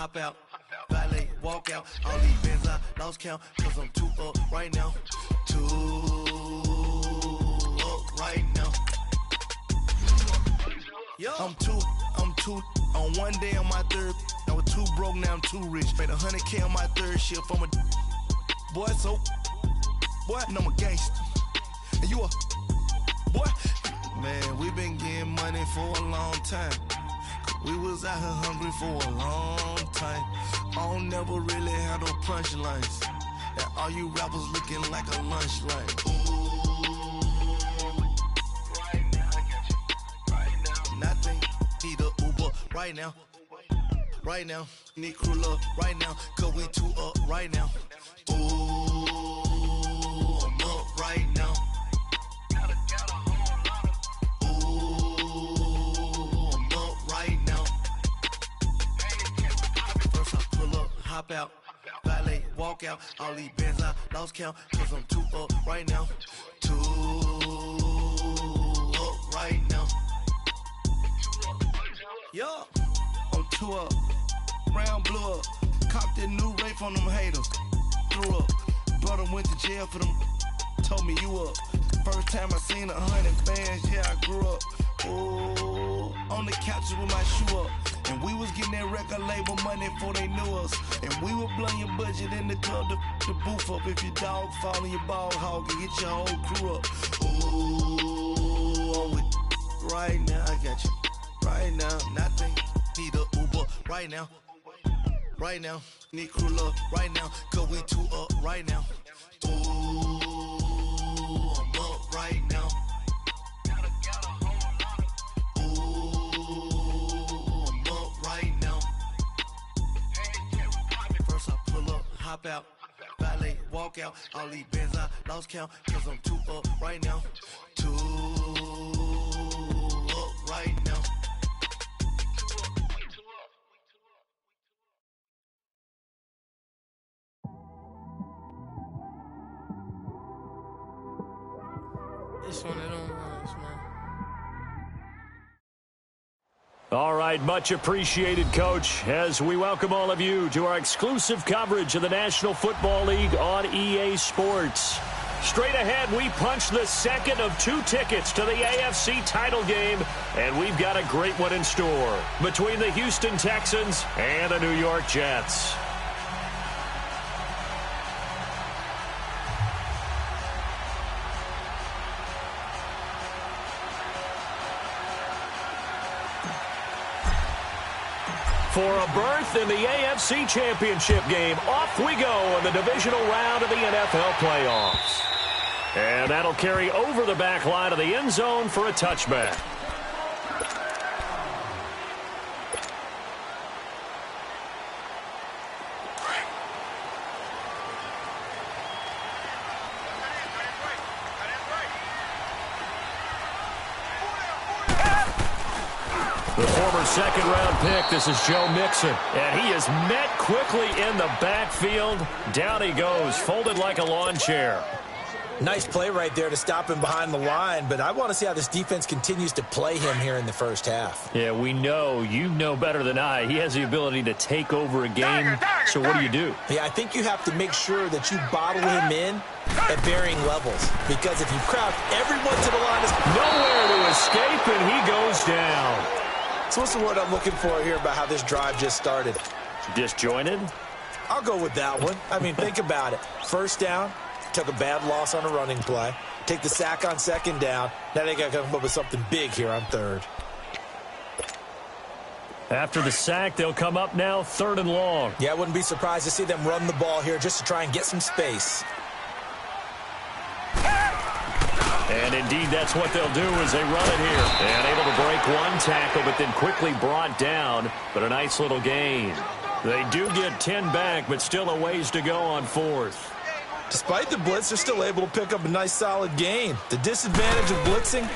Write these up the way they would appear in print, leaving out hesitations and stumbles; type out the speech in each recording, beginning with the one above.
hop out, valet, walk out. All these bands I lost count, cause I'm too up right now. Too up right now. I'm too, on one day on my third, I was too broke, now I'm too rich. Made 100K on my third shift, I'm a boy, so, boy, and I'm a gangster. And you a, boy, man, we been getting money for a long time. We was out here hungry for a long time. I don't never really have no punchlines. And all you rappers looking like a lunch line. Right now, I got you. Right now, nothing. Need a Uber right now. Right now, need crew love right now. Cause we too up right now. Ooh, I'm up right now. Hop out, valet, walk out. All these bands I lost count, cause I'm too up right now. Too up right now. Yeah, I'm too up. Round blew up. Copped that new rape on them haters. Threw up. Brother went to jail for them. Told me you up. First time I seen 100 bands, yeah, I grew up. Ooh, on the couch with my shoe up. And we was getting that record label money before they knew us. And we were blowing your budget in the club to boof up. If your dog fall in your ball hog and get your whole crew up. Ooh, I'm with right now, I got you. Right now, nothing. Need a Uber right now. Right now, need crew love right now. Cause we too up right now. Ooh, I'm up right now. Hop out, valet, walk out. All these bands I lost count, cause I'm too up right now. Too up right now. It's one of them ones, man. All right, much appreciated, Coach, as we welcome all of you to our exclusive coverage of the National Football League on EA Sports. Straight ahead, we punch the second of 2 tickets to the AFC title game, and we've got a great one in store between the Houston Texans and the New York Jets. For a berth in the AFC Championship game, off we go in the divisional round of the NFL playoffs. And that'll carry over the back line of the end zone for a touchback. The former second-round pick, this is Joe Mixon. And he is met quickly in the backfield. Down he goes, folded like a lawn chair. Nice play right there to stop him behind the line, but I want to see how this defense continues to play him here in the first half. Yeah, we know, you know better than I, he has the ability to take over a game. So what do? Yeah, I think you have to make sure that you bottle him in at varying levels, because if you crowd everyone to the line, nowhere to escape, and he goes down. So what's the word I'm looking for here about how this drive just started? Disjointed? I'll go with that one. I mean, think about it. First down, took a bad loss on a running play. Take the sack on second down. Now they got to come up with something big here on third. After the sack, they'll come up now 3rd and long. Yeah, I wouldn't be surprised to see them run the ball here just to try and get some space. And indeed, that's what they'll do as they run it here. And able to break one tackle, but then quickly brought down. But a nice little gain. They do get 10 back, but still a ways to go on 4th. Despite the blitz, they're still able to pick up a nice solid gain. The disadvantage of blitzing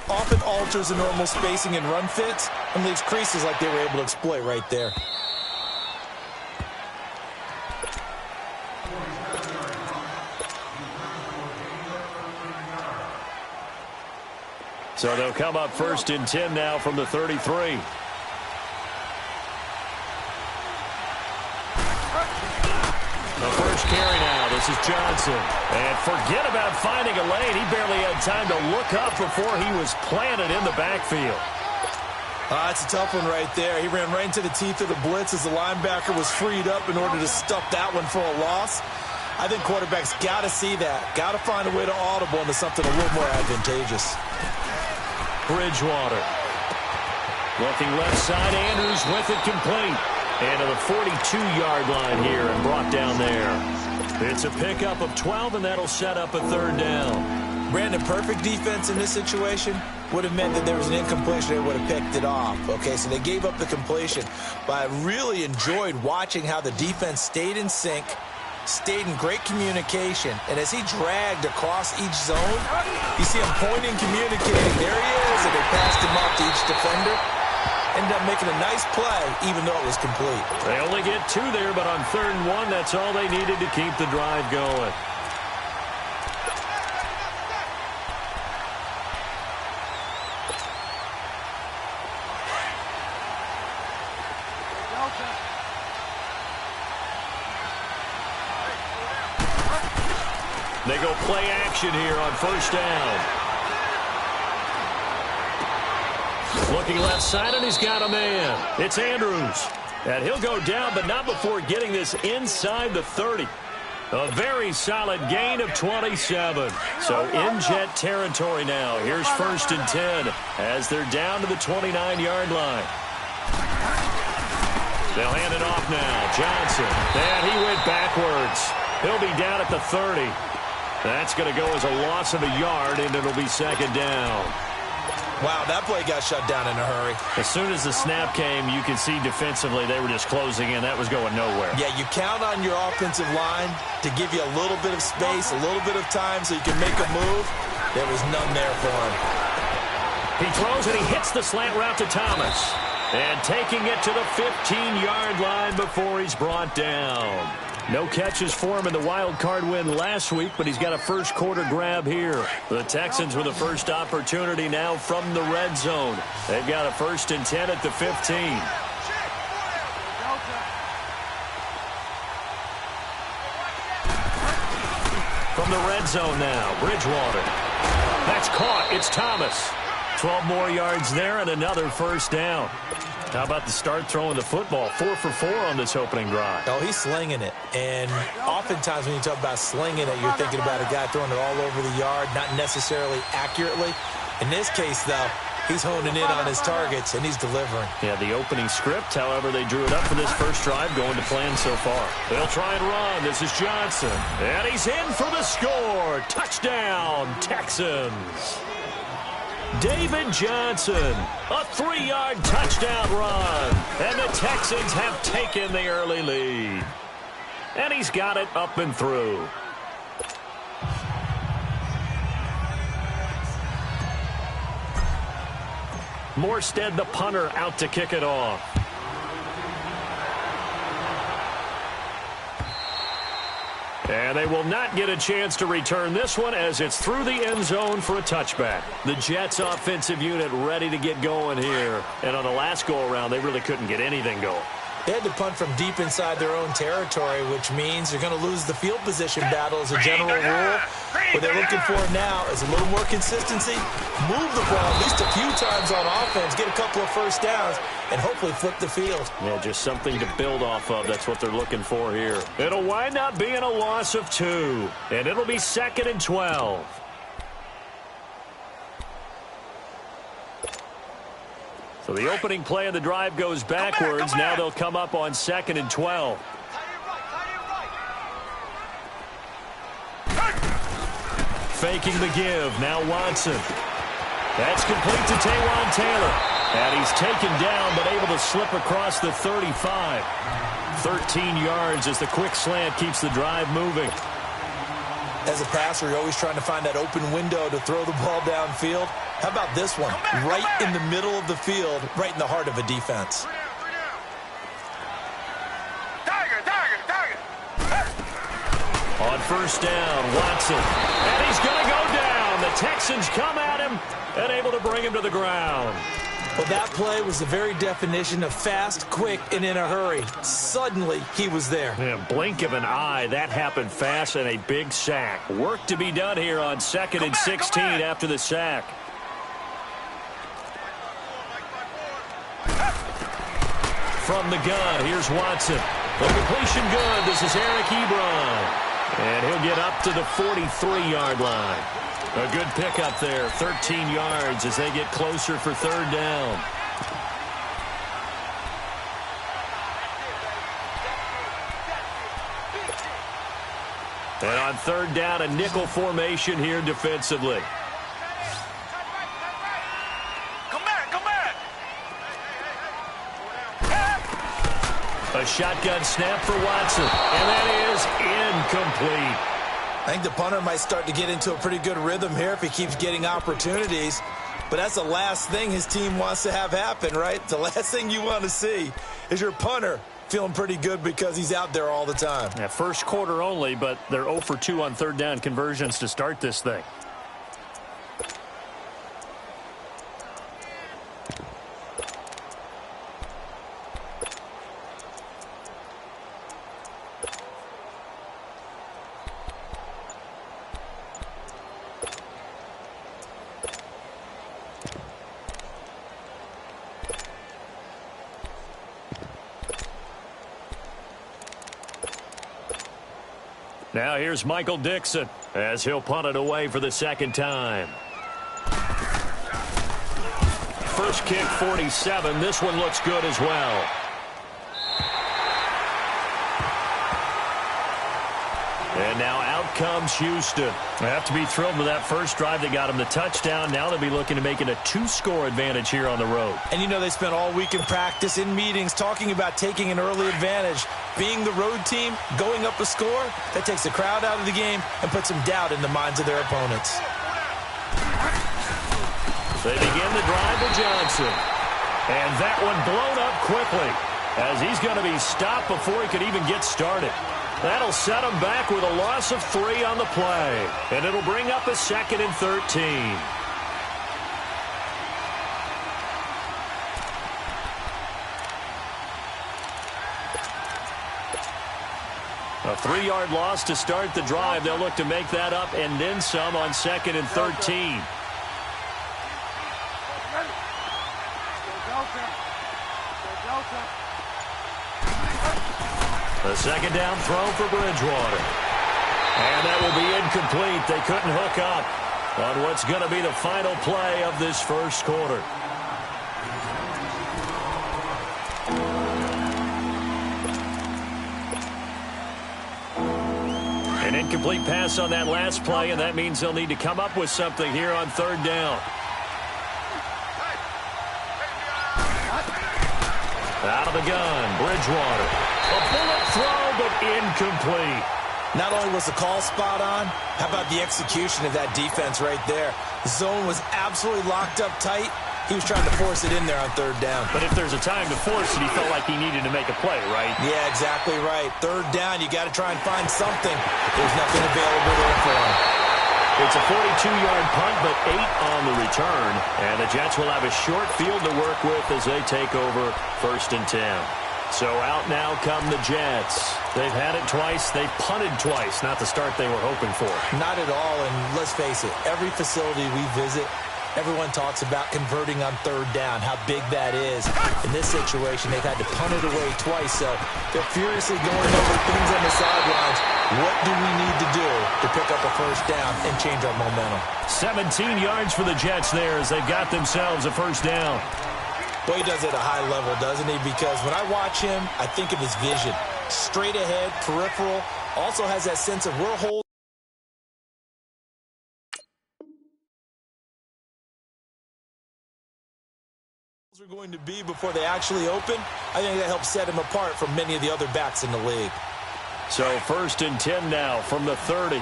often alters the normal spacing and run fits and leaves creases like they were able to exploit right there. So they'll come up 1st and 10 now from the 33. This is Johnson. And forget about finding a lane. He barely had time to look up before he was planted in the backfield. It's a tough one right there. He ran right into the teeth of the blitz as the linebacker was freed up in order to stuff that one for a loss. I think quarterbacks got to see that. Got to find a way to audible into something a little more advantageous. Bridgewater. Looking left side, Andrews with it complete. And to the 42-yard line here and brought down there. It's a pickup of 12, and that'll set up a third down. Brandon, perfect defense in this situation would have meant that there was an incompletion. They would have picked it off. Okay, so they gave up the completion. But I really enjoyed watching how the defense stayed in sync, stayed in great communication. And as he dragged across each zone, you see him pointing, communicating. There he is, and they passed him off to each defender. Ended up making a nice play, even though it was complete. They only get 2 there, but on 3rd and 1, that's all they needed to keep the drive going. They go play action here on 1st down. Looking left side, and he's got a man. It's Andrews. And he'll go down, but not before getting this inside the 30. A very solid gain of 27. So in Jet territory now. Here's 1st and 10 as they're down to the 29-yard line. They'll hand it off now. Johnson. And he went backwards. He'll be down at the 30. That's going to go as a loss of a yard, and it'll be 2nd down. Wow, that play got shut down in a hurry. As soon as the snap came, you could see defensively they were just closing in. That was going nowhere. Yeah, you count on your offensive line to give you a little bit of space, a little bit of time so you can make a move. There was none there for him. He throws and he hits the slant route to Thomas. And taking it to the 15-yard line before he's brought down. No catches for him in the wild card win last week, but he's got a first quarter grab here. The Texans with the first opportunity now from the red zone. They've got a 1st and 10 at the 15. From the red zone now, Bridgewater. That's caught. It's Thomas. 12 more yards there and another 1st down. How about the start throwing the football? 4 for 4 on this opening drive. Oh, he's slinging it. And oftentimes when you talk about slinging it, you're thinking about a guy throwing it all over the yard, not necessarily accurately. In this case, though, he's honing in on his targets, and he's delivering. Yeah, the opening script, however, they drew it up for this first drive, going to plan so far. They'll try and run. This is Johnson. And he's in for the score. Touchdown, Texans. David Johnson, a 3-yard touchdown run. And the Texans have taken the early lead. And he's got it up and through. Morstead, the punter, out to kick it off. And they will not get a chance to return this one as it's through the end zone for a touchback. The Jets offensive unit ready to get going here. And on the last go-around, they really couldn't get anything going. They had to punt from deep inside their own territory, which means they're going to lose the field position battle as a general rule. What they're looking for now is a little more consistency, move the ball at least a few times on offense, get a couple of 1st downs, and hopefully flip the field. Yeah, just something to build off of. That's what they're looking for here. It'll wind up being a loss of 2, and it'll be 2nd and 12. So the opening play of the drive goes backwards. Now they'll come up on 2nd and 12. Faking the give. Now Watson. That's complete to Taywan Taylor. And he's taken down but able to slip across the 35. 13 yards as the quick slant keeps the drive moving. As a passer, you're always trying to find that open window to throw the ball downfield. How about this one? Right in the middle of the field, right in the heart of a defense. On 1st down, Watson. And he's going to go down. The Texans come at him and able to bring him to the ground. Well, that play was the very definition of fast, quick, and in a hurry. Suddenly, he was there. Yeah, blink of an eye. That happened fast and a big sack. Work to be done here on 2nd and 16 after the sack. From the gun, here's Watson. The completion good. This is Eric Ebron. And he'll get up to the 43-yard line. A good pickup there, 13 yards as they get closer for 3rd down. And on 3rd down, a nickel formation here defensively. A shotgun snap for Watson, and that is incomplete. I think the punter might start to get into a pretty good rhythm here if he keeps getting opportunities. But that's the last thing his team wants to have happen, right? The last thing you want to see is your punter feeling pretty good because he's out there all the time. Yeah, first quarter only, but they're 0 for 2 on 3rd down conversions to start this thing. Now here's Michael Dixon as he'll punt it away for the 2nd time. First kick 47. This one looks good as well. And now out comes Houston. They have to be thrilled with that first drive that got them the touchdown. Now they'll be looking to make it a 2-score advantage here on the road. And you know they spent all week in practice, in meetings, talking about taking an early advantage. Being the road team, going up a score, that takes the crowd out of the game and puts some doubt in the minds of their opponents. They begin the drive with Johnson. And that one blown up quickly as he's going to be stopped before he could even get started. That'll set him back with a loss of 3 on the play. And it'll bring up a 2nd and 13. A 3-yard loss to start the drive. They'll look to make that up and then some on 2nd and 13. The 2nd down throw for Bridgewater. And that will be incomplete. They couldn't hook up on what's going to be the final play of this first quarter. An incomplete pass on that last play, and that means they'll need to come up with something here on 3rd down. Out of the gun, Bridgewater. A bullet throw, but incomplete. Not only was the call spot on, how about the execution of that defense right there? The zone was absolutely locked up tight. He was trying to force it in there on 3rd down. But if there's a time to force it, he felt like he needed to make a play, right? Yeah, exactly right. 3rd down, you got to try and find something. There's nothing available there for him. It's a 42-yard punt, but 8 on the return. And the Jets will have a short field to work with as they take over 1st and 10. So out now come the Jets. They've had it twice. They've punted twice. Not the start they were hoping for. Not at all, and let's face it, every facility we visit, everyone talks about converting on 3rd down, how big that is. In this situation, they've had to punt it away twice, so they're furiously going over things on the sidelines. What do we need to do to pick up a 1st down and change our momentum? 17 yards for the Jets there as they've got themselves a 1st down. Well, he does it at a high level, doesn't he? Because when I watch him, I think of his vision. Straight ahead, peripheral, also has that sense of we're holding. Are going to be before they actually open. I think that helps set him apart from many of the other backs in the league. So 1st and 10 now from the 30.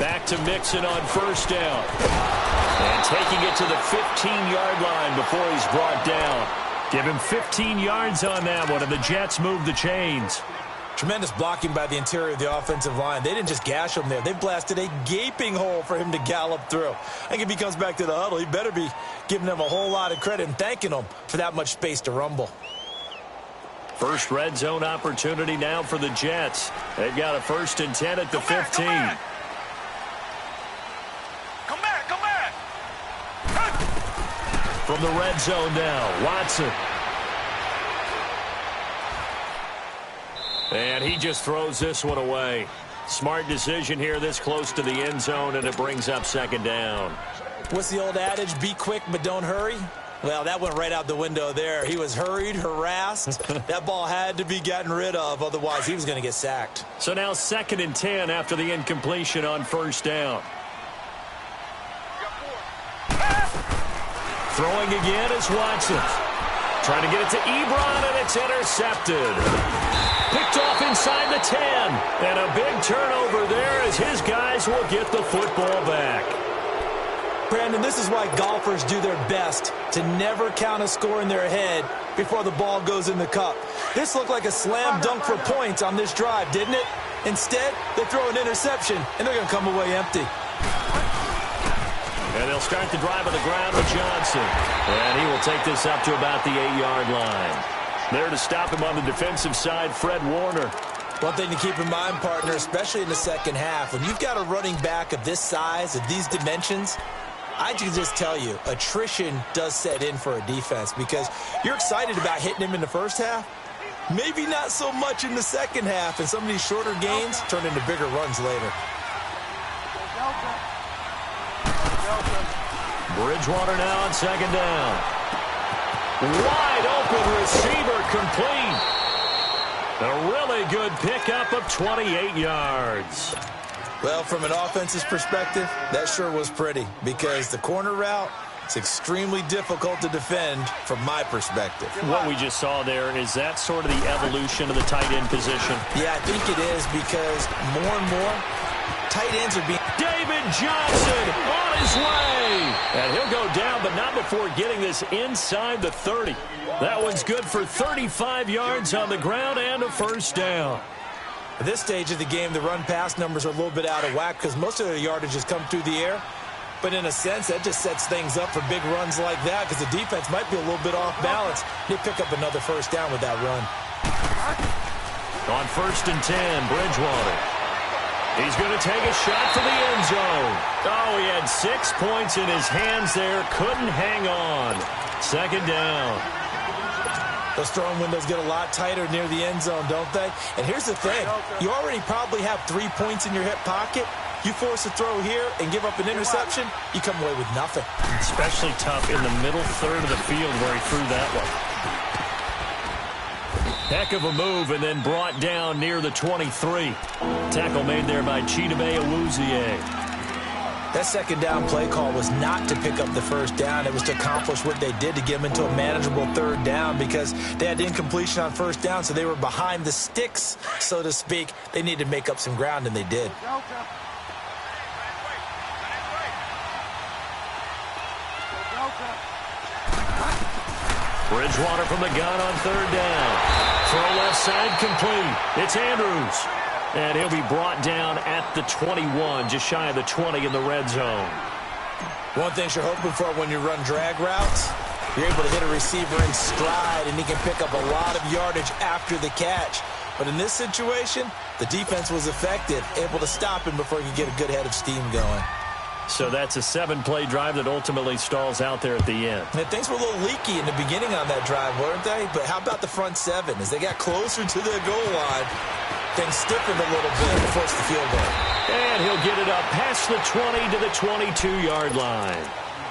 Back to Mixon on first down. And taking it to the 15-yard line before he's brought down. Give him 15 yards on that one, and the Jets move the chains. Tremendous blocking by the interior of the offensive line. They didn't just gash him there. They blasted a gaping hole for him to gallop through. I think if he comes back to the huddle, he better be giving them a whole lot of credit and thanking them for that much space to rumble. First red zone opportunity now for the Jets. They've got a 1st and 10 at the 15. Come back. From the red zone now, Watson. And he just throws this one away. Smart decision here this close to the end zone, and it brings up 2nd down. What's the old adage? Be quick, but don't hurry. Well, that went right out the window there. He was hurried, harassed. That ball had to be gotten rid of, otherwise he was going to get sacked. So now 2nd and 10 after the incompletion on 1st down. Throwing again is Watson. Trying to get it to Ebron, and it's intercepted. Picked off inside the 10. And a big turnover there as his guys will get the football back. Brandon, this is why golfers do their best to never count a score in their head before the ball goes in the cup. This looked like a slam dunk for points on this drive, didn't it? Instead, they throw an interception, and they're going to come away empty. And they'll start the drive on the ground with Johnson. And he will take this up to about the 8-yard line. There to stop him on the defensive side, Fred Warner. One thing to keep in mind, partner, especially in the second half, when you've got a running back of this size, of these dimensions, I can just tell you, attrition does set in for a defense because you're excited about hitting him in the first half. Maybe not so much in the second half, and some of these shorter gains turn into bigger runs later. Bridgewater now on 2nd down. Wide open receiver complete. A really good pickup of 28 yards. Well, from an offense's perspective, that sure was pretty because the corner route is extremely difficult to defend from my perspective. What we just saw there, is that sort of the evolution of the tight end position? Yeah, I think it is because more and more tight ends are being... David Johnson on his way. And he'll go down, but not before getting this inside the 30. That one's good for 35 yards on the ground and a 1st down. At this stage of the game, the run-pass numbers are a little bit out of whack because most of their yardage has come through the air. But in a sense, that just sets things up for big runs like that because the defense might be a little bit off balance. They pick up another 1st down with that run. On 1st and 10, Bridgewater. He's going to take a shot for the end zone. Oh, he had 6 points in his hands there. Couldn't hang on. 2nd down. Those throwing windows get a lot tighter near the end zone, don't they? And here's the thing. You already probably have 3 points in your hip pocket. You force a throw here and give up an interception, you come away with nothing. Especially tough in the middle third of the field where he threw that one. Heck of a move, and then brought down near the 23. Tackle made there by Chidobe Awuzie. That 2nd down play call was not to pick up the 1st down. It was to accomplish what they did to get them into a manageable 3rd down because they had incompletion on 1st down, so they were behind the sticks, so to speak. They needed to make up some ground, and they did. Bridgewater from the gun on 3rd down. Throw left side complete. It's Andrews. And he'll be brought down at the 21, just shy of the 20 in the red zone. One thing you're hoping for when you run drag routes, you're able to hit a receiver in stride, and he can pick up a lot of yardage after the catch. But in this situation, the defense was effective, able to stop him before he could get a good head of steam going. So that's a 7-play drive that ultimately stalls out there at the end. And things were a little leaky in the beginning on that drive, weren't they? But how about the front 7? As they got closer to the goal line, things stiffened a little bit to force the field goal. And he'll get it up past the 20 to the 22-yard line.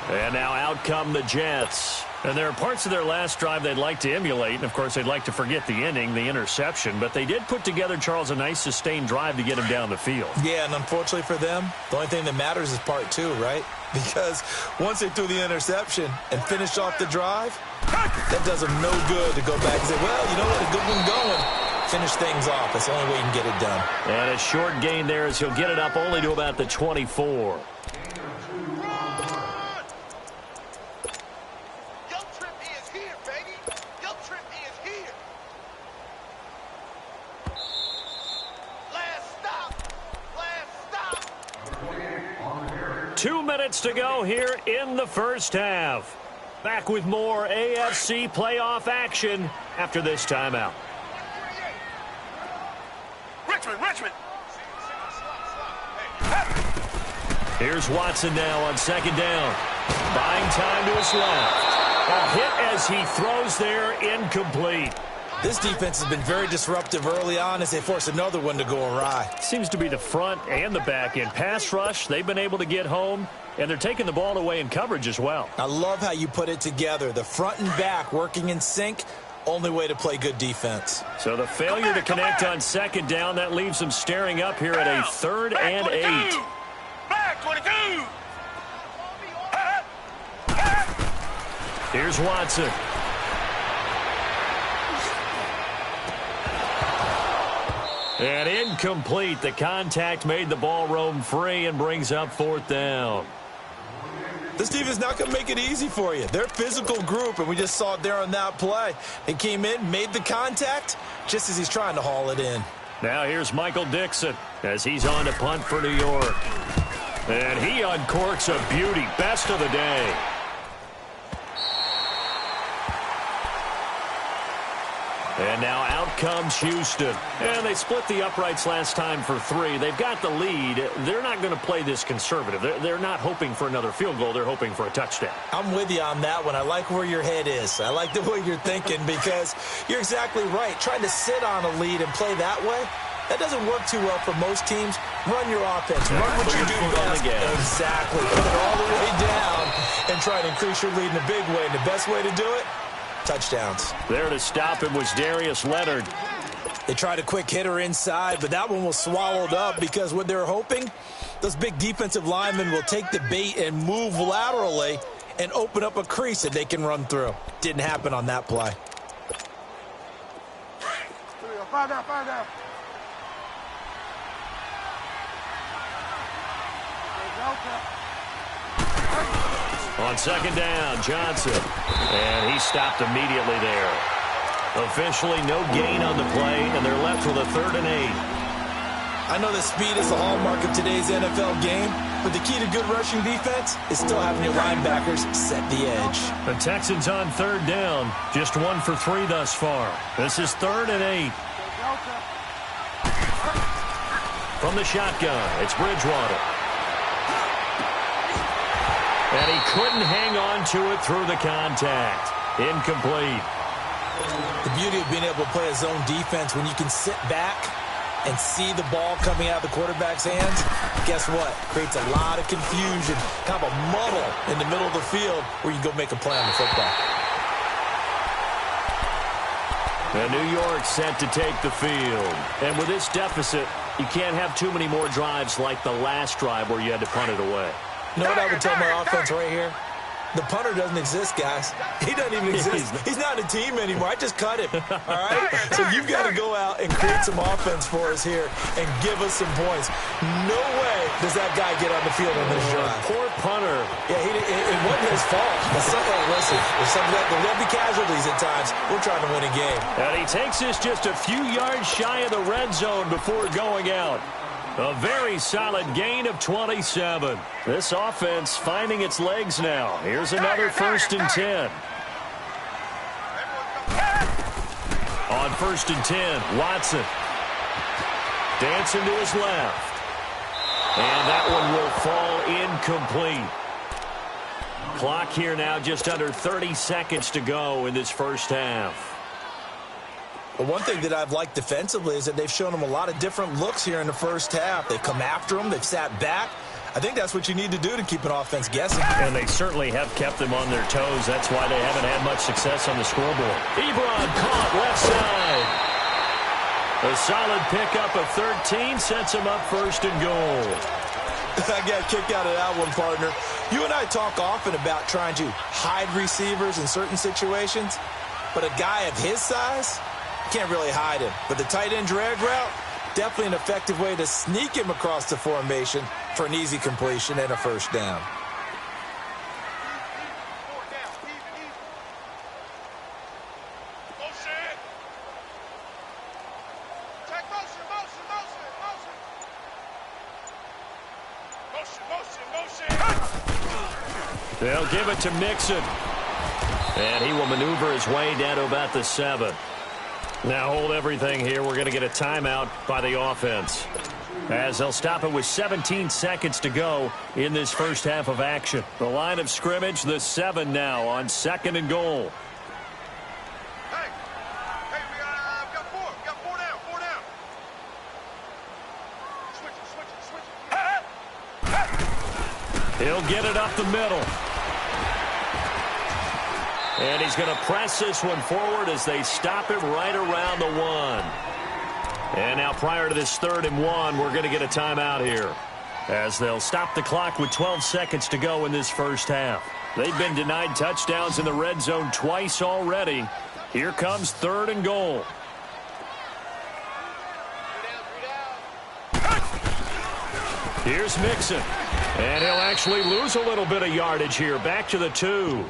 And now out come the Jets. And there are parts of their last drive they'd like to emulate. And, of course, they'd like to forget the inning, the interception. But they did put together, Charles, a nice sustained drive to get him down the field. Yeah, and unfortunately for them, the only thing that matters is part 2, right? Because once they threw the interception and finished off the drive, that does them no good to go back and say, well, you know what, a good one going. finish things off. That's the only way you can get it done. And a short gain there as he'll get it up only to about the 24. Your trip is here. 2 minutes to go here in the first half. Back with more AFC playoff action after this timeout. Richmond. Here's Watson now on second down. Buying time to his left. A hit as he throws there, incomplete. This defense has been very disruptive early on as they force another one to go awry. Seems to be the front and the back end. Pass rush, they've been able to get home, and they're taking the ball away in coverage as well. I love how you put it together. The front and back working in sync, only way to play good defense. So the failure to connect on second down, that leaves them staring up here at a 3rd and 8. Back 22. Here's Watson. And incomplete. The contact made the ball roam free and brings up 4th down. This team is not going to make it easy for you. They're a physical group, and we just saw it there on that play. They came in, made the contact, just as he's trying to haul it in. Now here's Michael Dixon as he's on to punt for New York. And he uncorks a beauty. Best of the day. And now out comes Houston. And they split the uprights last time for 3. They've got the lead. They're not going to play this conservative. They're not hoping for another field goal. They're hoping for a touchdown. I'm with you on that one. I like where your head is. I like the way you're thinking because you're exactly right. Trying to sit on a lead and play that way, that doesn't work too well for most teams. Run your offense. Run what you do best. Exactly. Put it all the way down and try to increase your lead in a big way. And the best way to do it, touchdowns. There to stop him was Darius Leonard. They tried a quick hitter inside, but that one was swallowed up because what they're hoping, those big defensive linemen will take the bait and move laterally and open up a crease that they can run through. Didn't happen on that play. Five down. On second down, Johnson. And he stopped immediately there. Officially no gain on the play, and they're left with a 3rd and 8. I know that speed is the hallmark of today's NFL game, but the key to good rushing defense is still having your linebackers set the edge. The Texans on 3rd down, just 1 for 3 thus far. This is 3rd and 8. From the shotgun, it's Bridgewater. And he couldn't hang on to it through the contact. Incomplete. The beauty of being able to play a zone defense when you can sit back and see the ball coming out of the quarterback's hands, guess what? Creates a lot of confusion, kind of a muddle in the middle of the field where you go make a play on the football. And New York set to take the field. And with this deficit, you can't have too many more drives like the last drive where you had to punt it away. You know what I would tell my offense right here? The punter doesn't exist, guys. He doesn't even exist. He's not a team anymore. I just cut him, all right? So you've got to go out and create some offense for us here and give us some points. No way does that guy get on the field on this drive. Poor punter. Yeah, it wasn't his fault. Listen, there'll be casualties at times. We're trying to win a game. And he takes this just a few yards shy of the red zone before going out. A very solid gain of 27. This offense finding its legs now. Here's another 1st and 10. On 1st and 10, Watson. Dancing to his left. And that one will fall incomplete. Clock here now just under 30 seconds to go in this first half. But one thing that I've liked defensively is that they've shown them a lot of different looks here in the first half. They've come after them. They've sat back. I think that's what you need to do to keep an offense guessing. And they certainly have kept them on their toes. That's why they haven't had much success on the scoreboard. Ebron caught left side. A solid pickup of 13 sets him up 1st and goal. I got a kick out of that one, partner. You and I talk often about trying to hide receivers in certain situations, but a guy of his size can't really hide him. But the tight end drag route, definitely an effective way to sneak him across the formation for an easy completion and a first down. They'll give it to Mixon. And he will maneuver his way down to about the 7. Now hold everything here. We're going to get a timeout by the offense, as they'll stop it with 17 seconds to go in this first half of action. The line of scrimmage, the 7 now on 2nd and goal. Hey, we got 4. We got 4 down. 4 down. Switch it. He'll get it up the middle. And he's going to press this one forward as they stop it right around the 1. And now prior to this 3rd and 1, we're going to get a timeout here, as they'll stop the clock with 12 seconds to go in this first half. They've been denied touchdowns in the red zone twice already. Here comes 3rd and goal. Here's Mixon. And he'll actually lose a little bit of yardage here. Back to the 2.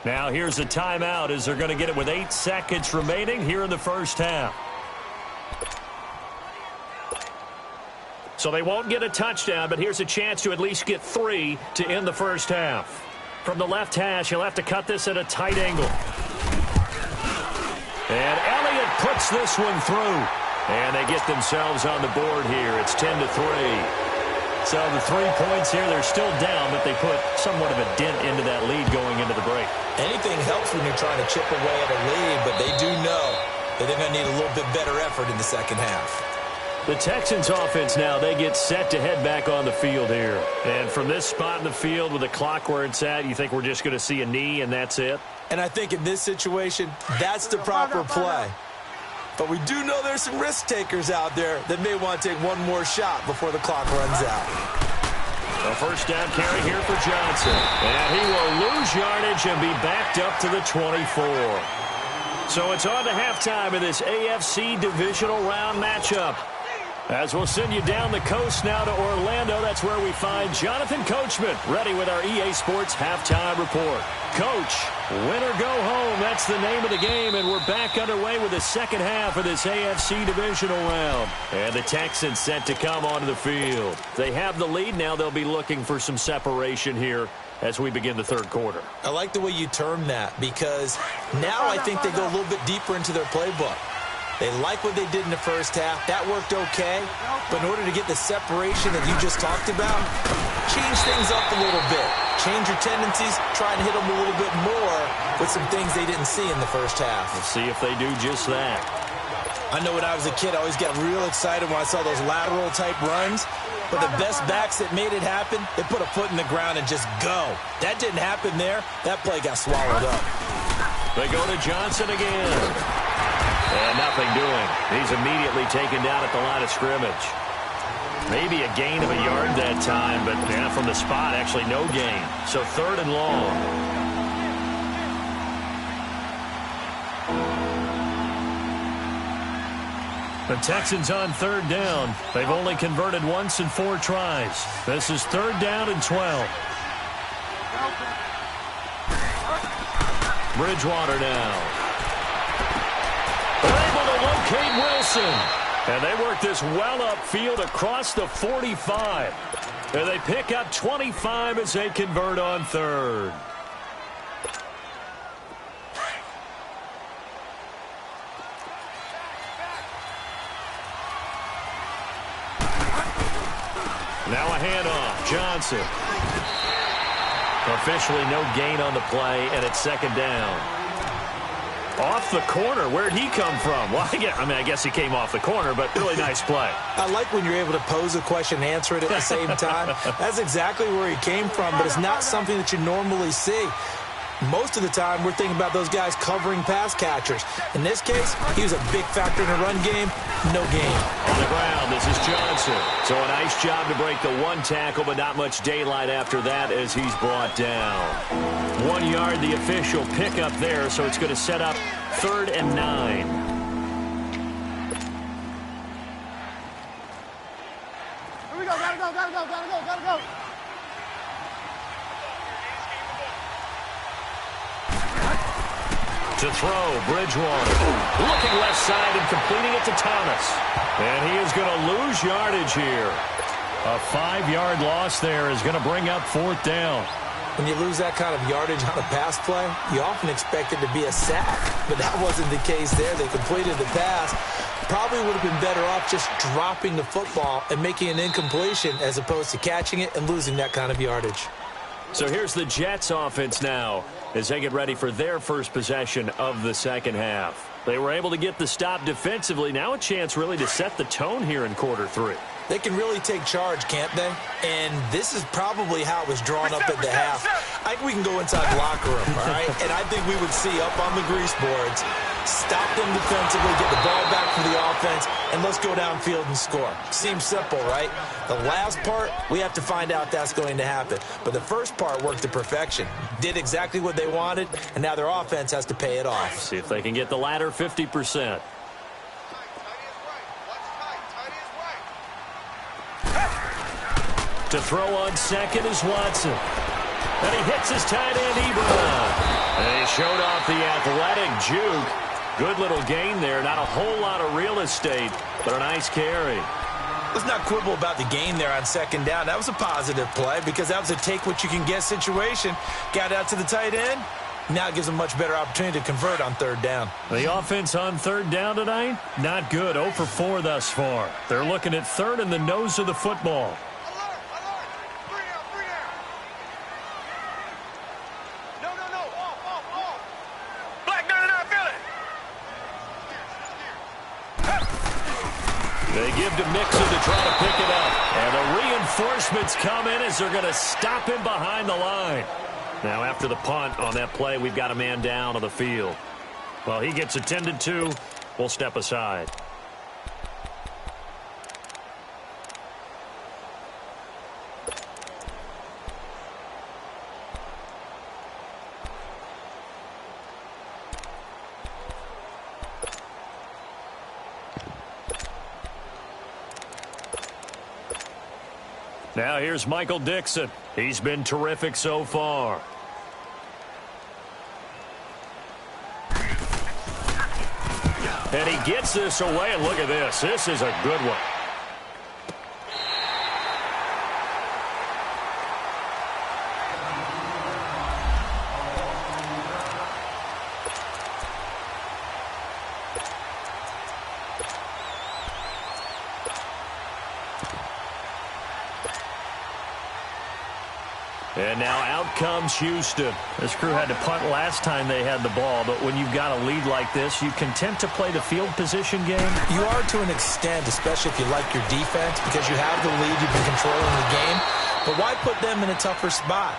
Now here's a timeout as they're going to get it with 8 seconds remaining here in the first half. So they won't get a touchdown, but here's a chance to at least get 3 to end the first half. From the left hash, he'll have to cut this at a tight angle. And Elliott puts this one through. And they get themselves on the board here. It's 10-3. So the 3 points here, they're still down, but they put somewhat of a dent into that lead going into the break. Anything helps when you're trying to chip away at a lead, but they do know that they're going to need a little bit better effort in the second half. The Texans offense now, they get set to head back on the field here. And from this spot in the field with the clock where it's at, you think we're just going to see a knee and that's it? And I think in this situation, that's the proper play. But we do know there's some risk takers out there that may want to take one more shot before the clock runs out. A first down carry here for Johnson. And he will lose yardage and be backed up to the 24. So it's on to halftime of this AFC divisional round matchup, as we'll send you down the coast now to Orlando. That's where we find Jonathan Coachman ready with our EA Sports halftime report. Coach, win or go home, that's the name of the game, and we're back underway with the second half of this AFC divisional round. And the Texans set to come onto the field. They have the lead now. They'll be looking for some separation here as we begin the third quarter. I like the way you term that, because now I think they go a little bit deeper into their playbook. They like what they did in the first half. That worked okay. But in order to get the separation that you just talked about, change things up a little bit. Change your tendencies. Try and hit them a little bit more with some things they didn't see in the first half. We'll see if they do just that. I know when I was a kid, I always got real excited when I saw those lateral-type runs. But the best backs that made it happen, they put a foot in the ground and just go. That didn't happen there. That play got swallowed up. They go to Johnson again. And nothing doing. He's immediately taken down at the line of scrimmage. Maybe a gain of a yard that time, but from the spot, actually no gain. So 3rd and long. The Texans on 3rd down. They've only converted once in 4 tries. This is 3rd down and 12. Bridgewater now. They're able to locate Wilson. And they work this well upfield across the 45. And they pick up 25 as they convert on 3rd. Now a handoff. Johnson. Officially no gain on the play, and it's 2nd down. Off the corner. Where'd he come from? Well, I guess he came off the corner, but really nice play. I like when you're able to pose a question and answer it at the same time. That's exactly where he came from, but it's not something that you normally see. Most of the time, we're thinking about those guys covering pass catchers. In this case, he was a big factor in the run game. No gain. On the ground, this is Johnson. So a nice job to break the 1 tackle, but not much daylight after that as he's brought down. 1 yard, the official pickup there, so it's going to set up 3rd and 9. To throw, Bridgewater. Looking left side and completing it to Thomas. And he is going to lose yardage here. A 5-yard loss there is going to bring up 4th down. When you lose that kind of yardage on a pass play, you often expect it to be a sack. But that wasn't the case there. They completed the pass. Probably would have been better off just dropping the football and making an incompletion as opposed to catching it and losing that kind of yardage. So here's the Jets offense now as they get ready for their first possession of the second half. They were able to get the stop defensively. Now a chance really to set the tone here in quarter 3. They can really take charge, can't they? And this is probably how it was drawn up at the half. I think we can go inside the locker room, all right? And I think we would see up on the grease boards, stop them defensively, get the ball back for the offense, and let's go downfield and score. Seems simple, right? The last part, we have to find out that's going to happen. But the first part worked to perfection. Did exactly what they wanted, and now their offense has to pay it off. See if they can get the latter 50%. To throw on second is Watson. And he hits his tight end, Ebron. And he showed off the athletic juke. Good little gain there. Not a whole lot of real estate, but a nice carry. Let's not quibble about the gain there on second down. That was a positive play because that was a take-what-you-can-get situation. Got out to the tight end. Now it gives them a much better opportunity to convert on 3rd down. The offense on 3rd down tonight, not good. 0 for 4 thus far. They're looking at 3rd and the nose of the football. They give to Mixon to try to pick it up. And the reinforcements come in as they're going to stop him behind the line. Now after the punt on that play, we've got a man down on the field. Well, he gets attended to. We'll step aside. Now here's Michael Dixon. He's been terrific so far. And he gets this away, and look at this. This is a good one. And now out comes Houston. This crew had to punt last time they had the ball, but when you've got a lead like this, you content to play the field position game? You are to an extent, especially if you like your defense, because you have the lead, you've been controlling the game. But why put them in a tougher spot?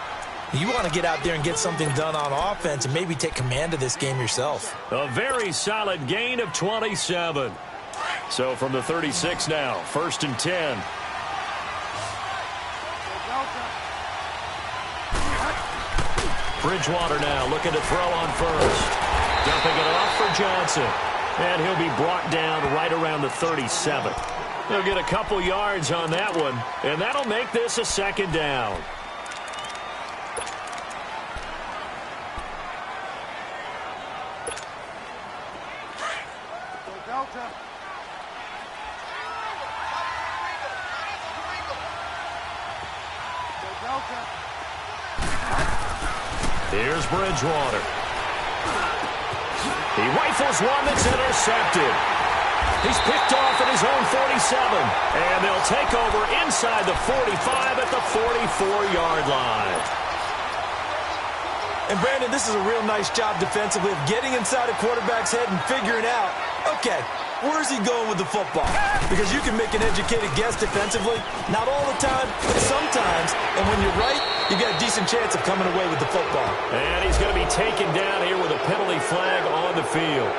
You want to get out there and get something done on offense and maybe take command of this game yourself. A very solid gain of 27. So from the 36 now, 1st and 10. Bridgewater now looking to throw on first. Dumping it off for Johnson. And he'll be brought down right around the 37. They'll get a couple yards on that one, and that'll make this a 2nd down. Here's Bridgewater. He rifles one that's intercepted. He's picked off at his own 47. And they'll take over inside the 45 at the 44-yard line. And Brandon, this is a real nice job defensively of getting inside a quarterback's head and figuring out, okay, where's he going with the football? Because you can make an educated guess defensively. Not all the time, but sometimes. And when you're right, you got a decent chance of coming away with the football. And he's going to be taken down here with a penalty flag on the field.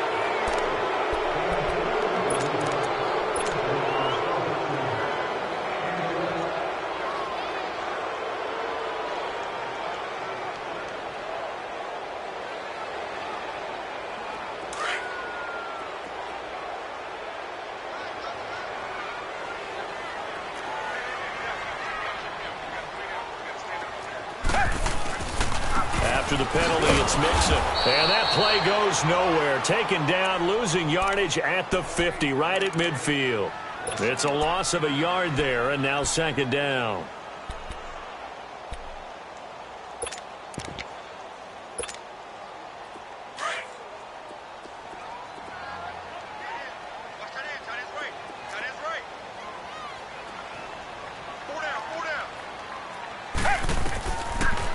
after the penalty, it's Mixon. And that play goes nowhere. Taken down, losing yardage at the 50, right at midfield. It's a loss of a yard there, and now second down.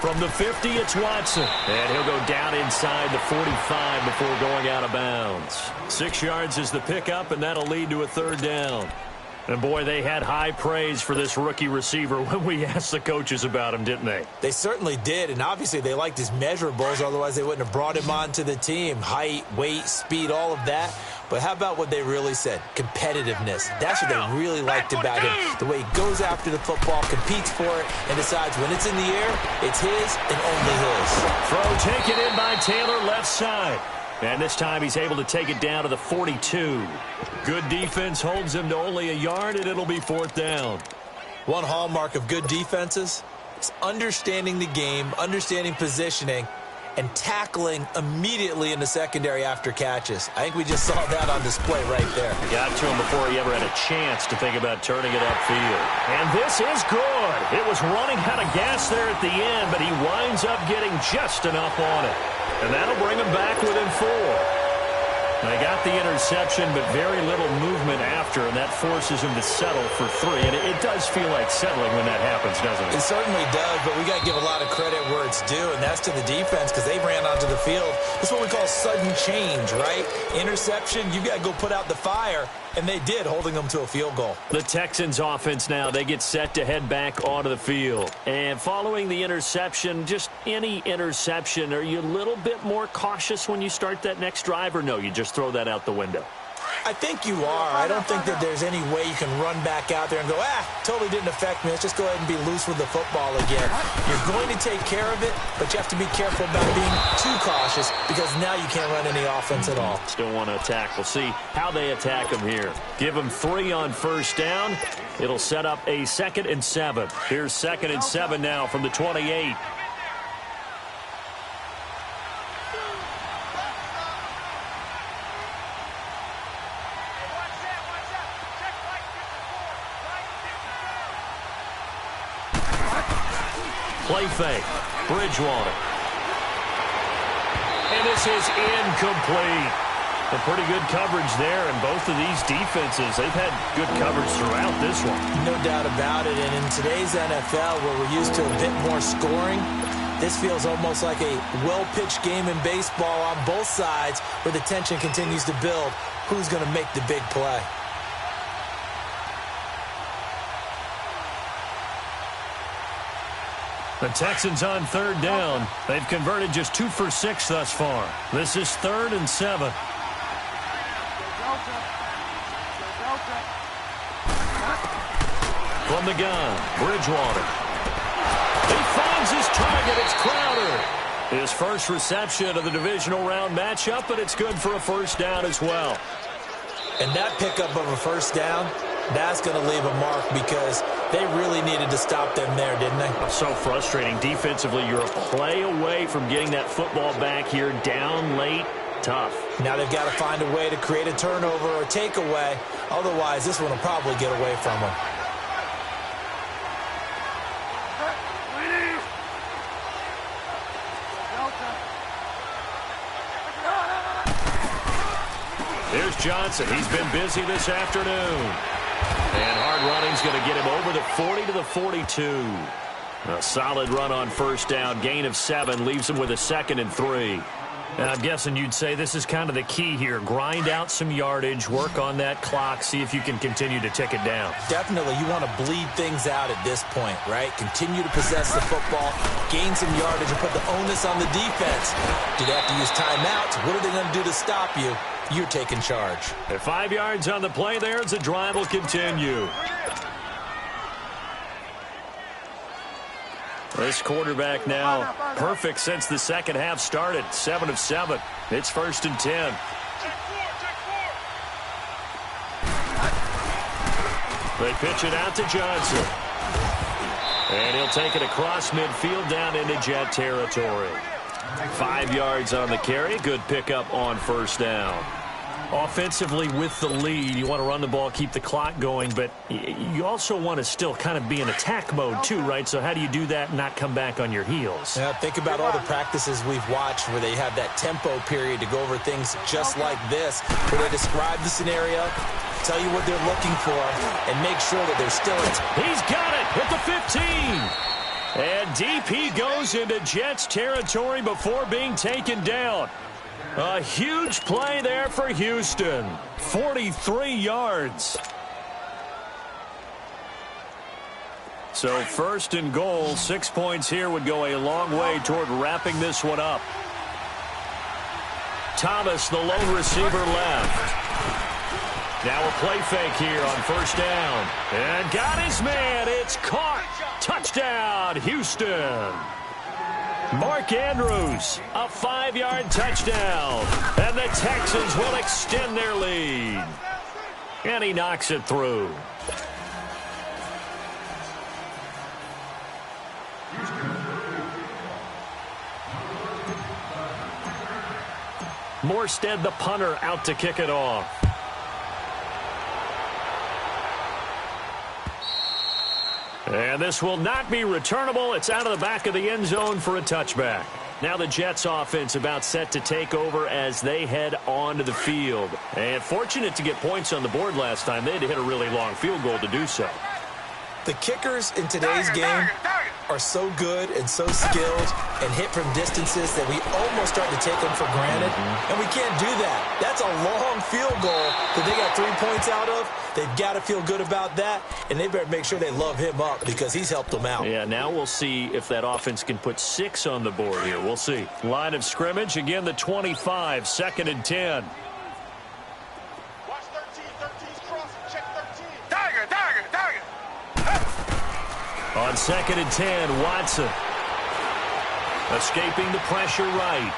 From the 50, it's Watson. And he'll go down inside the 45 before going out of bounds. 6 yards is the pickup, and that'll lead to a third down. And, boy, they had high praise for this rookie receiver when we asked the coaches about him, didn't they? They certainly did, and obviously they liked his measurables. Otherwise, they wouldn't have brought him onto the team. Height, weight, speed, all of that. But how about what they really said? Competitiveness. That's what they really liked about him. The way he goes after the football, competes for it, and decides when it's in the air, it's his and only his. Throw taken in by Taylor, left side. And this time he's able to take it down to the 42. Good defense holds him to only a yard, and it'll be fourth down. One hallmark of good defenses is understanding the game, understanding positioning, and tackling immediately in the secondary after catches. I think we just saw that on display right there. Got to him before he ever had a chance to think about turning it upfield. And this is good. It was running out of gas there at the end, but he winds up getting just enough on it. And that'll bring him back within 4. They got the interception, but very little movement after, and that forces him to settle for 3. And it does feel like settling when that happens, doesn't it? It certainly does, but we got to give a lot of credit where it's due, and that's to the defense because they ran onto the field. That's what we call sudden change, right? Interception, you got to go put out the fire, and they did, holding them to a field goal. The Texans offense now, they get set to head back onto the field. And following the interception, just any interception, are you a little bit more cautious when you start that next drive, or no, you just throw that out the window? I think you are. I don't think that there's any way you can run back out there and go, totally didn't affect me. Let's just go ahead and be loose with the football again. You're going to take care of it, but you have to be careful about being too cautious because now you can't run any offense at all. Still want to attack. We'll see how they attack him here. Give him 3 on first down. It'll set up a 2nd and 7. Here's 2nd and 7 now from the 28. Play fake. Bridgewater. And this is incomplete. A pretty good coverage there, and both of these defenses, they've had good coverage throughout this one. No doubt about it, and in today's NFL, where we're used to a bit more scoring, this feels almost like a well-pitched game in baseball on both sides where the tension continues to build. Who's going to make the big play? The Texans on third down. They've converted just 2 for 6 thus far. This is 3rd and 7. From the gun, Bridgewater. He finds his target. It's Crowder. His first reception of the divisional round matchup, but it's good for a first down as well. And that pickup of a first down, that's going to leave a mark because they really needed to stop them there, didn't they? So frustrating. Defensively, you're a play away from getting that football back here down late. Tough. Now they've got to find a way to create a turnover or takeaway. Otherwise, this one will probably get away from them. Here's Johnson. He's been busy this afternoon. And hard running's going to get him over the 40 to the 42. A solid run on first down. Gain of 7 leaves him with a 2nd and 3. And I'm guessing you'd say this is kind of the key here. Grind out some yardage, work on that clock, see if you can continue to tick it down. Definitely. You want to bleed things out at this point, right? Continue to possess the football, gain some yardage, and put the onus on the defense. Do they have to use timeouts? What are they going to do to stop you? You're taking charge. At 5 yards on the play there, the drive will continue. This quarterback now perfect since the second half started. 7 of 7. It's 1st and 10. They pitch it out to Johnson. And he'll take it across midfield down into Jet territory. 5 yards on the carry. Good pickup on first down. Offensively with the lead, you want to run the ball, keep the clock going, but you also want to still kind of be in attack mode too, right? So how do you do that and not come back on your heels? Yeah, think about all the practices we've watched where they have that tempo period to go over things just like this, where they describe the scenario, tell you what they're looking for, and make sure that they're still in. He's got it at the 15. And DP goes into Jets territory before being taken down. A huge play there for Houston. 43 yards. So first and goal, 6 points here would go a long way toward wrapping this one up. Thomas, the lone receiver, left. Now a play fake here on first down. And got his man. It's caught. Touchdown, Houston. Mark Andrews, a 5-yard touchdown. And the Texans will extend their lead. And he knocks it through. Morstead, the punter, out to kick it off. And this will not be returnable. It's out of the back of the end zone for a touchback. Now the Jets offense about set to take over as they head onto the field. And fortunate to get points on the board last time. They had to hit a really long field goal to do so. The kickers in today's game are so good and so skilled and hit from distances that we almost start to take them for granted. And we can't do that. That's a long field goal that they got 3 points out of. They've got to feel good about that, and they better make sure they love him up because he's helped them out. Yeah, now we'll see if that offense can put 6 on the board here. We'll see. Line of scrimmage, again the 25, 2nd and 10. Watch 13, 13's crossing, check 13. Dagger. On 2nd and 10, Watson. Escaping the pressure right.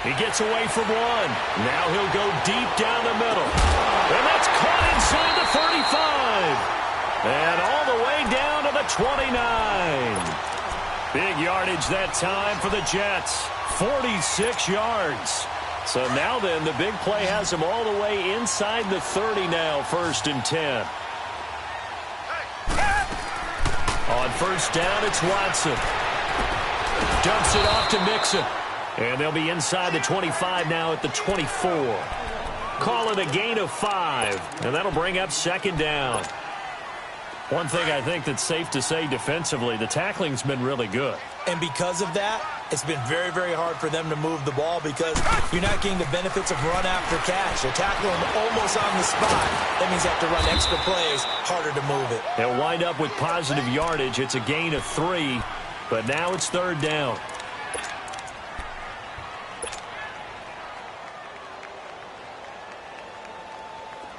He gets away from one. Now he'll go deep down the middle. And that's caught inside the 35. And all the way down to the 29. Big yardage that time for the Jets. 46 yards. So now then, the big play has him all the way inside the 30 now, 1st and 10. On first down, it's Watson. Dumps it off to Mixon. And they'll be inside the 25 now at the 24. Call it a gain of 5. And that'll bring up 2nd down. One thing I think that's safe to say defensively, the tackling's been really good. And because of that, it's been very, very hard for them to move the ball because you're not getting the benefits of run after catch. You're tackling them almost on the spot. That means you have to run extra plays, harder to move it. They'll wind up with positive yardage. It's a gain of 3, but now it's 3rd down.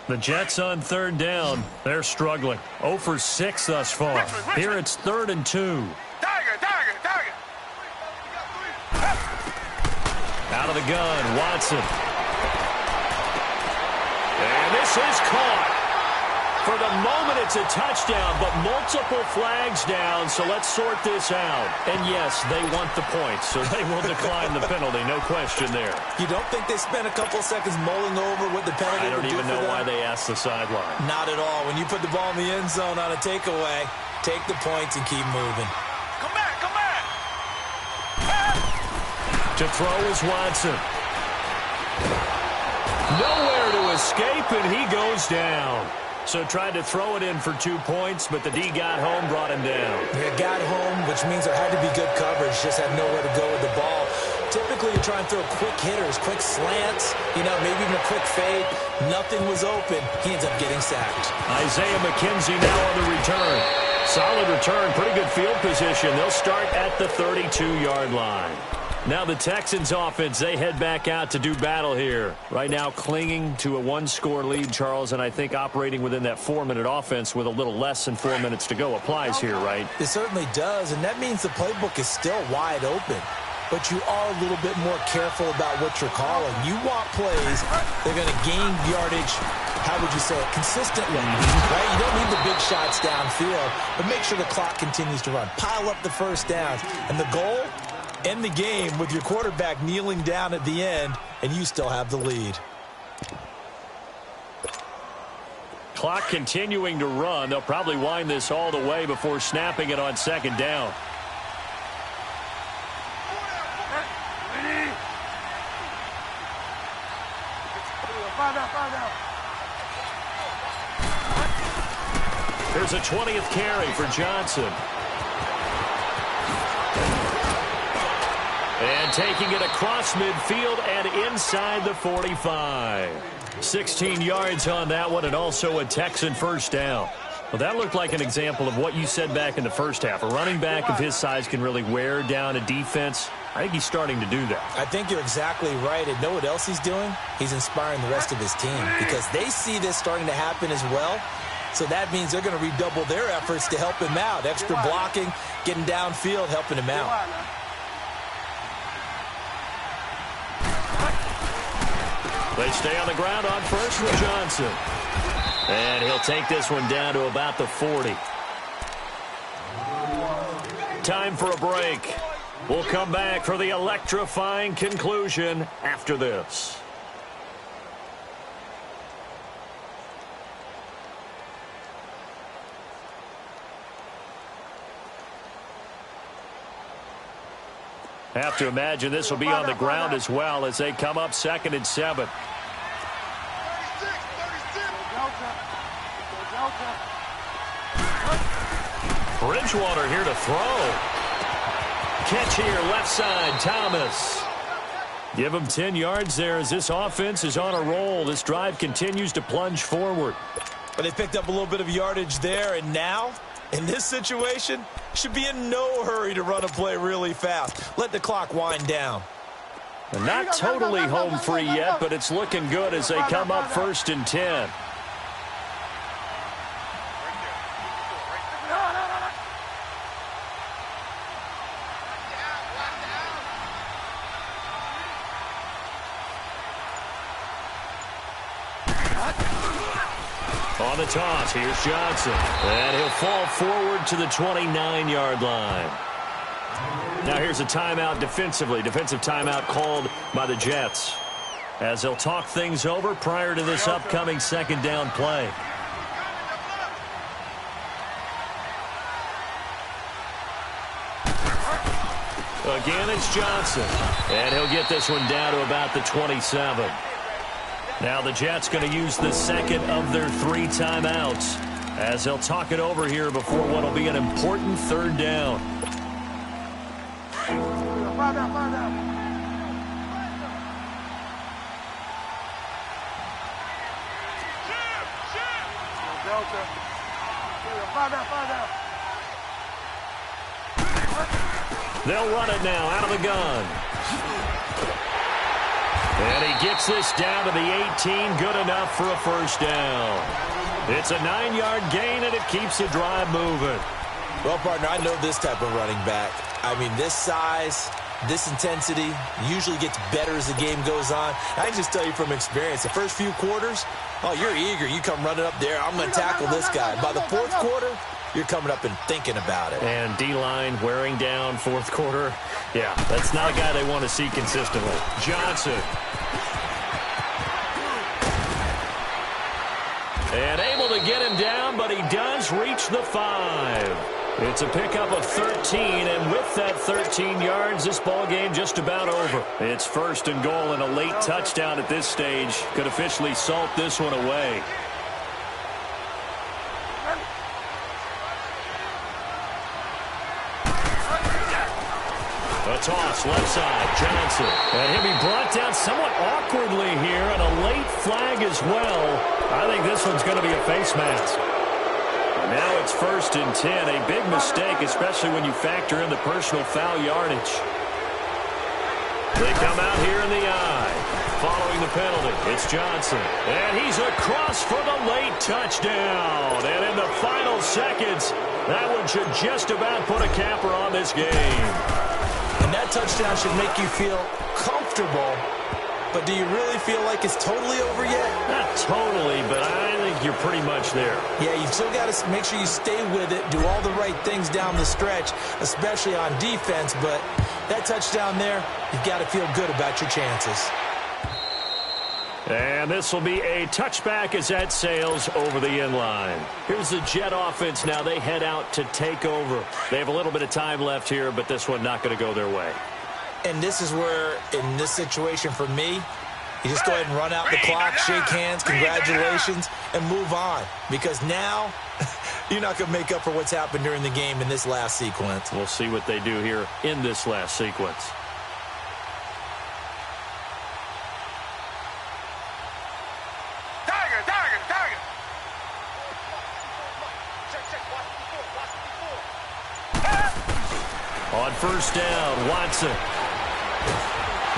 The Jets on 3rd down. They're struggling. 0 for 6 thus far. Here it's 3rd and 2. Dagger. Out of the gun, Watson. And this is caught. For the moment, it's a touchdown, but multiple flags down, so let's sort this out. And yes, they want the points, so they will decline the penalty, no question there. You don't think they spent a couple seconds mulling over what the penalty I don't would do even for know them? why they asked the sideline. Not at all. When you put the ball in the end zone on a takeaway, take the points and keep moving. Come back. To throw is Watson. Nowhere to escape, and he goes down. So tried to throw it in for 2 points, but the D got home, brought him down. They got home, which means there had to be good coverage, just had nowhere to go with the ball. Typically, you try and throw quick hitters, quick slants, maybe even a quick fade. Nothing was open. He ends up getting sacked. Isaiah McKenzie now on the return. Solid return, pretty good field position. They'll start at the 32-yard line. Now the Texans offense, they head back out to do battle here. Right now clinging to a 1-score lead, Charles, and I think operating within that 4-minute offense with a little less than 4 minutes to go applies here, right? It certainly does, and that means the playbook is still wide open. But you are a little bit more careful about what you're calling. You want plays that are going to gain yardage, how would you say it, consistently, right? You don't need the big shots downfield, but make sure the clock continues to run. Pile up the first downs. And the goal end the game with your quarterback kneeling down at the end, and you still have the lead. Clock continuing to run. They'll probably wind this all the way before snapping it on second down. There's a 20th carry for Johnson. And taking it across midfield and inside the 45. 16 yards on that one, and also a Texan first down. Well, that looked like an example of what you said back in the first half. A running back of his size can really wear down a defense. I think he's starting to do that. I think you're exactly right. And know what else he's doing? He's inspiring the rest of his team because they see this starting to happen as well. So that means they're going to redouble their efforts to help him out. Extra blocking, getting downfield, helping him out. They stay on the ground on first with Johnson. And he'll take this one down to about the 40. Time for a break. We'll come back for the electrifying conclusion after this. Have to imagine this will be on the ground as well as they come up 2nd and 7. Bridgewater here to throw. Catch here, left side, Thomas. Give him 10 yards there as this offense is on a roll. This drive continues to plunge forward. But they picked up a little bit of yardage there, and now, in this situation, should be in no hurry to run a play really fast. Let the clock wind down. And not totally home free yet, but it's looking good as they come up 1st and 10. On the toss, here's Johnson. And he'll fall forward to the 29-yard line. Now here's a timeout defensively. Defensive timeout called by the Jets, as they'll talk things over prior to this upcoming 2nd down play. Again, it's Johnson. And he'll get this one down to about the 27. Now the Jets going to use the 2nd of their 3 timeouts as they'll talk it over here before what will be an important 3rd down. They'll run it now out of the gun. And he gets this down to the 18, good enough for a first down. It's a 9-yard gain, and it keeps the drive moving. Well, partner, I know this type of running back. I mean, this size, this intensity usually gets better as the game goes on. I can just tell you from experience, the first few quarters, oh, you're eager. You come running up there, I'm going to tackle this guy. By the 4th quarter, you're coming up and thinking about it. And D-line wearing down 4th quarter. Yeah, that's not a guy they want to see consistently. Johnson. And able to get him down, but he does reach the 5. It's a pickup of 13, and with that 13 yards, this ball game just about over. It's 1st and goal, and a late touchdown at this stage could officially salt this one away. A toss, left side, Johnson. And he'll be brought down somewhat awkwardly here, and a late flag as well. I think this one's going to be a face mask. Now it's 1st and 10, a big mistake, especially when you factor in the personal foul yardage. They come out here in the eye. Following the penalty, it's Johnson. And he's across for the late touchdown. And in the final seconds, that one should just about put a capper on this game. And that touchdown should make you feel comfortable But do you really feel like it's totally over yet? Not totally, but I think you're pretty much there. Yeah, you've still got to make sure you stay with it, do all the right things down the stretch, especially on defense. But that touchdown there, you've got to feel good about your chances. And this will be a touchback as that sails over the end line. Here's the Jet offense now. They head out to take over. They have a little bit of time left here, but this one not going to go their way. And this is where, in this situation for me, you just go ahead and run out the clock, shake hands, congratulations, and move on. Because now, you're not going to make up for what's happened during the game in this last sequence. We'll see what they do here in this last sequence. On first down, Watson.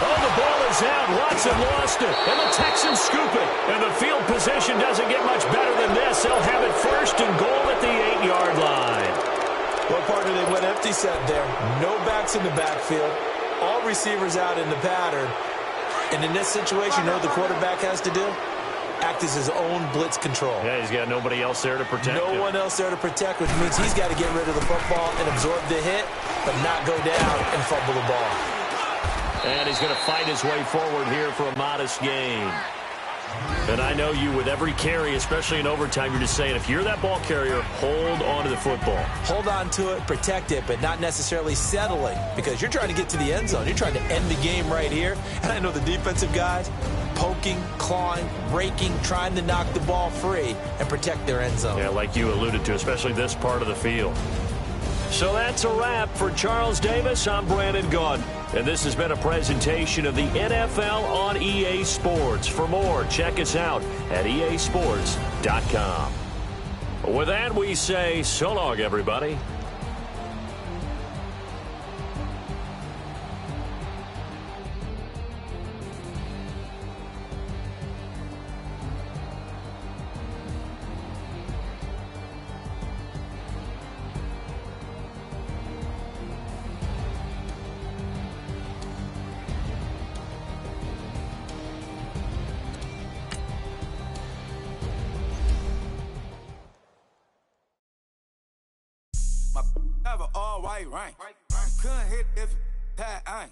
Oh, the ball is out. Watson lost it. And the Texans scoop it. And the field position doesn't get much better than this. They'll have it first and goal at the 8-yard line. Well, partner, they went empty set there. No backs in the backfield. All receivers out in the pattern. And in this situation, you know what the quarterback has to do? Act as his own blitz control. Yeah, he's got nobody else there to protect him. No one else there to protect, which means he's got to get rid of the football and absorb the hit, but not go down and fumble the ball. And he's going to fight his way forward here for a modest gain. And I know you, with every carry, especially in overtime, you're just saying, if you're that ball carrier, hold on to the football. Hold on to it, protect it, but not necessarily settling, because you're trying to get to the end zone. You're trying to end the game right here. And I know the defensive guys, poking, clawing, raking, trying to knock the ball free and protect their end zone. Yeah, like you alluded to, especially this part of the field. So that's a wrap for Charles Davis. I'm Brandon Gaudin, and this has been a presentation of the NFL on EA Sports. For more, check us out at easports.com. With that, we say so long, everybody. Have an all-white rank. Couldn't hit if it had ain't.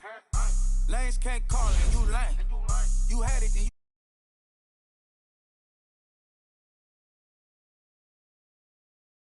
Lanes can't call it, you lame. You had it, then you